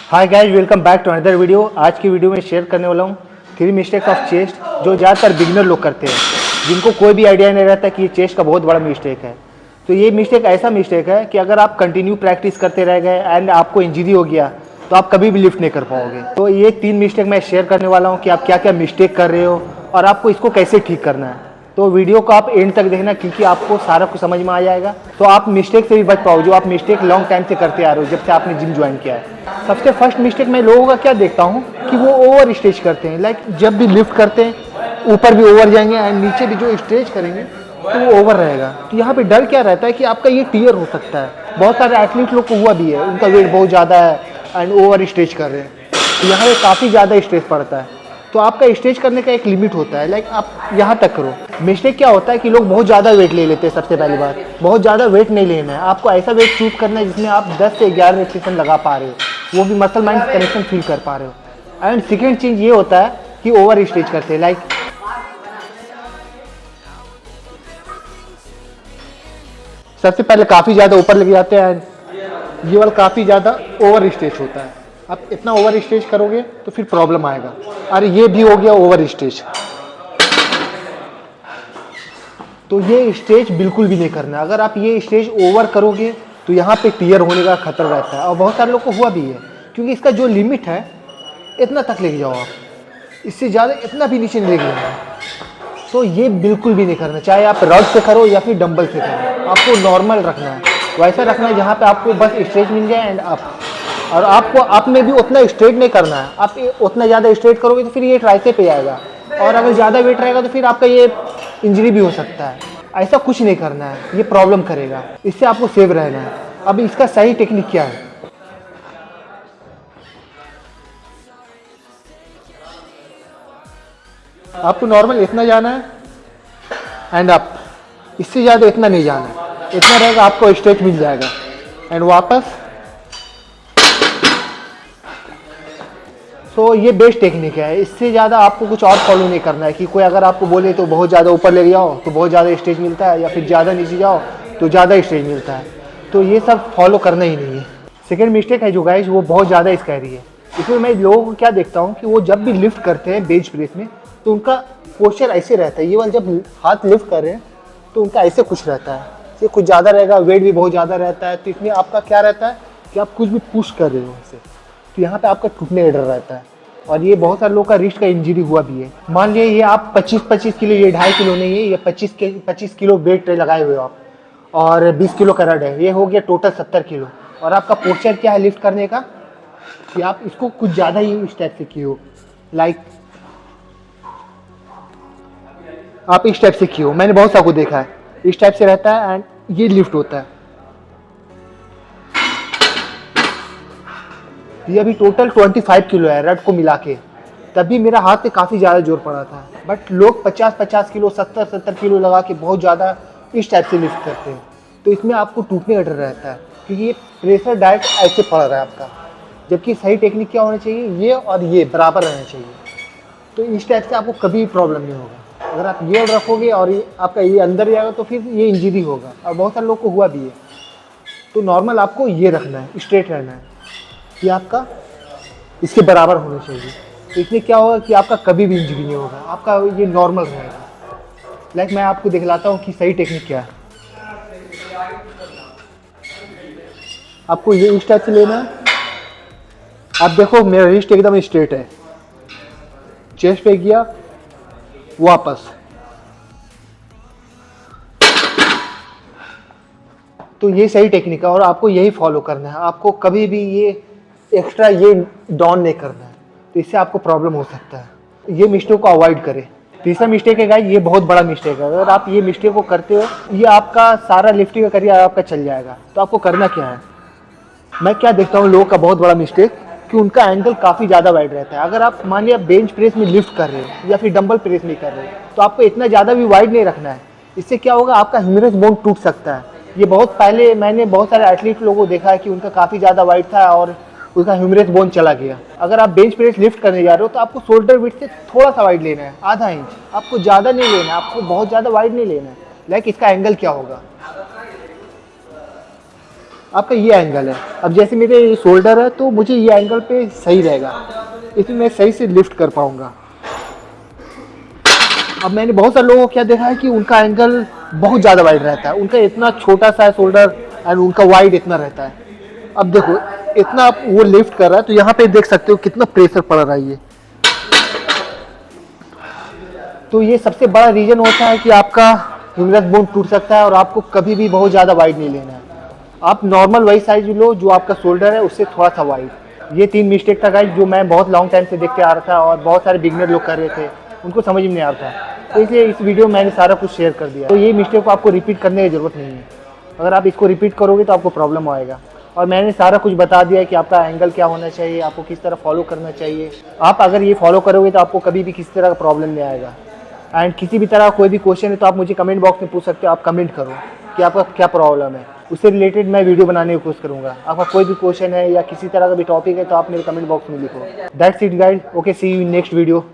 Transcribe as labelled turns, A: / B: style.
A: Hi guys, welcome back to another video. आज की video में शेयर करने वाला हूँ 3 मिस्टेक्स ऑफ चेस्ट जो ज़्यादातर बिगिनर लोग करते हैं, जिनको कोई भी आइडिया नहीं रहता कि ये चेस्ट का बहुत बड़ा मिस्टेक है। तो ये मिस्टेक ऐसा मिस्टेक है कि अगर आप कंटिन्यू प्रैक्टिस करते रह गए एंड आपको इंजरी हो गया तो आप कभी भी लिफ्ट नहीं कर पाओगे। तो ये 3 मिस्टेक मैं शेयर करने वाला हूँ कि आप क्या क्या मिस्टेक कर रहे हो और आपको इसको कैसे ठीक करना है। तो वीडियो को आप एंड तक देखना, क्योंकि आपको सारा कुछ समझ में आ जाएगा। तो आप मिस्टेक से भी बच पाओ जो आप मिस्टेक लॉन्ग टाइम से करते आ रहे हो, जब से आपने जिम ज्वाइन किया है। सबसे फर्स्ट मिस्टेक मैं लोगों का क्या देखता हूँ कि वो ओवर स्ट्रेच करते हैं। लाइक जब भी लिफ्ट करते हैं ऊपर भी ओवर जाएंगे एंड नीचे भी जो स्ट्रेच करेंगे तो वो ओवर रहेगा। तो यहाँ पे डर क्या रहता है कि आपका ये टीयर हो सकता है। बहुत सारे एथलीट लोग को हुआ भी है, उनका वेट बहुत ज़्यादा है एंड ओवर स्ट्रेच कर रहे हैं, तो यहाँ पे काफ़ी ज़्यादा स्ट्रेस पड़ता है। तो आपका स्ट्रेच करने का एक लिमिट होता है, लाइक आप यहाँ तक करो। मिस्टेक क्या होता है कि लोग बहुत ज़्यादा वेट ले लेते हैं। सबसे पहली बात, बहुत ज़्यादा वेट नहीं लेना है, आपको ऐसा वेट चूज करना है जिसमें आप 10 से 11 रेपिटेशन लगा पा रहे हो, वो भी मसल माइंड कनेक्शन फील कर पा रहे हो। एंड सेकेंड चीज़ ये होता है कि ओवर स्ट्रेच करते हैं। लाइक सबसे पहले काफ़ी ज़्यादा ऊपर लेके जाते हैं एंड ये वाला काफ़ी ज़्यादा ओवर स्ट्रेच होता है। आप इतना ओवर स्ट्रेच करोगे तो फिर प्रॉब्लम आएगा। अरे ये भी हो गया ओवर स्ट्रेच। तो ये स्ट्रेच बिल्कुल भी नहीं करना। अगर आप ये स्ट्रेच ओवर करोगे तो यहाँ पे टीयर होने का खतरा रहता है, और बहुत सारे लोग को हुआ भी है, क्योंकि इसका जो लिमिट है इतना तक लेके जाओ आप, इससे ज़्यादा इतना भी नीचे नहीं लेके जाना। तो ये बिल्कुल भी नहीं करना, चाहे आप रॉड से करो या फिर डंबल से करो। आपको नॉर्मल रखना है, वैसा रखना है जहाँ पे आपको बस स्ट्रेच मिल जाए एंड अप। और आपको अप में भी उतना स्ट्रेट नहीं करना है। आप उतना ज़्यादा स्ट्रेट करोगे तो फिर ये ट्राइसेप पे आएगा, और अगर ज़्यादा वेट रहेगा तो फिर आपका ये इंजरी भी हो सकता है। ऐसा कुछ नहीं करना है, ये प्रॉब्लम करेगा, इससे आपको सेव रहना है। अब इसका सही टेक्निक क्या है, आपको नॉर्मल इतना जाना है एंड अप, इससे ज़्यादा इतना नहीं जाना है। इतना रहेगा आपको स्ट्रेच मिल जाएगा एंड वापस। तो ये बेस्ट टेक्निक है, इससे ज़्यादा आपको कुछ और फॉलो नहीं करना है कि कोई अगर आपको बोले तो बहुत ज़्यादा ऊपर ले जाओ तो बहुत ज़्यादा स्ट्रेच मिलता है, या फिर ज़्यादा नीचे जाओ तो ज़्यादा स्ट्रेच मिलता है। तो ये सब फॉलो करना ही नहीं है। सेकेंड मिस्टेक है जो गाइस, वो बहुत ज़्यादा स्कैरी है। इसमें मैं लोगों को क्या देखता हूँ कि वो जब भी लिफ्ट करते हैं बेंच प्रेस में तो उनका पोस्चर ऐसे रहता है। ये वाला जब हाथ लिफ्ट कर रहे हैं तो उनका ऐसे कुछ रहता है, ये कुछ ज़्यादा रहेगा, वेट भी बहुत ज़्यादा रहता है। तो इसमें आपका क्या रहता है कि आप कुछ भी पुश कर रहे हो इसे, तो यहाँ पे आपका टूटने का डर रहता है। और ये बहुत सारे लोगों का रिस्ट का इंजरी हुआ भी है। मान लिया ये आप 25 किलो, ये 2.5 किलो नहीं है, ये 25 किलो वेट लगाए हुए हो आप, और 20 किलो का रड है, ये हो गया टोटल 70 किलो। और आपका पोस्चर क्या है लिफ्ट करने का कि आप इसको कुछ ज़्यादा ही इस टाइप से किए हो। लाइक आप इस टाइप से किए हो, मैंने बहुत सा को देखा है, इस टाइप से रहता है एंड ये लिफ्ट होता है। ये अभी टोटल 25 किलो है रड को मिला के, तभी मेरा हाथ पे काफ़ी ज़्यादा जोर पड़ा था। बट लोग 50 किलो, 70 किलो लगा के बहुत ज़्यादा इस टाइप से लिफ्ट करते हैं। तो इसमें आपको टूटने का डर रहता है, क्योंकि ये प्रेशर डायरेक्ट ऐसे पड़ रहा है आपका। जबकि सही टेक्निक क्या होना चाहिए, ये और ये बराबर रहना चाहिए। तो इस टाइप से आपको कभी प्रॉब्लम नहीं होगा। अगर आप ये रखोगे और ये आपका ये अंदर जाएगा तो फिर ये इंजरी होगा, और बहुत सारे लोग को हुआ भी है। तो नॉर्मल आपको ये रखना है, स्ट्रेट रहना है, कि आपका इसके बराबर होना चाहिए। तो इसमें क्या होगा कि आपका कभी भी इंजरी नहीं होगा, आपका ये नॉर्मल रहेगा। लाइक मैं आपको दिखलाता हूँ कि सही टेक्निक क्या है। आपको ये इस टाइप से लेना है। आप देखो मेरा रिस्ट एकदम स्ट्रेट है, चेस्ट पे गया वापस। तो ये सही टेक्निक है और आपको यही फॉलो करना है। आपको कभी भी ये एक्स्ट्रा ये डाउन नहीं करना है, तो इससे आपको प्रॉब्लम हो सकता है। ये मिस्टेक को अवॉइड करें। तीसरा मिस्टेक है गाइस, ये बहुत बड़ा मिस्टेक है। अगर आप ये मिस्टेक को करते हो, ये आपका सारा लिफ्टिंग का करियर आपका चल जाएगा। तो आपको करना क्या है, मैं क्या देखता हूँ लोगों का बहुत बड़ा मिस्टेक कि उनका एंगल काफ़ी ज़्यादा वाइड रहता है। अगर आप मान लिया बेंच प्रेस में लिफ्ट कर रहे हो या फिर डंबल प्रेस में कर रहे हो, तो आपको इतना ज़्यादा भी वाइड नहीं रखना है। इससे क्या होगा, आपका ह्यूमरस बोन टूट सकता है। ये बहुत पहले मैंने बहुत सारे एथलीट लोगों को देखा है कि उनका काफ़ी ज़्यादा वाइड था और उसका ह्यूमरस बोन चला गया। अगर आप बेंच प्रेस लिफ्ट करने जा रहे हो तो आपको शोल्डर विड्थ से थोड़ा सा वाइड लेना है, आधा इंच। आपको ज़्यादा नहीं लेना है, आपको बहुत ज़्यादा वाइड नहीं लेना है। लाइक इसका एंगल क्या होगा, आपका ये एंगल है। अब जैसे मेरे शोल्डर है तो मुझे ये एंगल पे सही रहेगा, इसमें मैं सही से लिफ्ट कर पाऊँगा। अब मैंने बहुत सारे लोगों को क्या देखा है कि उनका एंगल बहुत ज़्यादा वाइड रहता है, उनका इतना छोटा सा शोल्डर एंड उनका वाइड इतना रहता है। अब देखो इतना आप वो लिफ्ट कर रहा है तो यहाँ पे देख सकते हो कितना प्रेशर पड़ रहा है ये। तो ये सबसे बड़ा रीज़न होता है कि आपका ह्यूमरस बोन टूट सकता है और आपको कभी भी बहुत ज़्यादा वाइड नहीं लेना है। आप नॉर्मल वही साइज लो जो आपका शोल्डर है उससे थोड़ा सा वाइड। ये 3 मिस्टेक था गाइस जो मैं बहुत लॉन्ग टाइम से देखते आ रहा था और बहुत सारे बिगनर लोग कर रहे थे, उनको समझ में नहीं आ रहा था। तो इसलिए इस वीडियो में मैंने सारा कुछ शेयर कर दिया। तो ये मिस्टेक को आपको रिपीट करने की ज़रूरत नहीं है। अगर आप इसको रिपीट करोगे तो आपको प्रॉब्लम आएगा। और मैंने सारा कुछ बता दिया कि आपका एंगल क्या होना चाहिए, आपको किस तरह फॉलो करना चाहिए। आप अगर ये फॉलो करोगे तो आपको कभी भी किसी तरह का प्रॉब्लम नहीं आएगा। एंड किसी भी तरह कोई भी क्वेश्चन है तो आप मुझे कमेंट बॉक्स में पूछ सकते हो। आप कमेंट करो कि आपका क्या प्रॉब्लम है, उससे रिलेटेड मैं वीडियो बनाने की कोशिश करूँगा। आपका कोई भी क्वेश्चन है या किसी तरह का भी टॉपिक है तो आप मेरे कमेंट बॉक्स में लिखो। That's it guys, okay, see you in next video.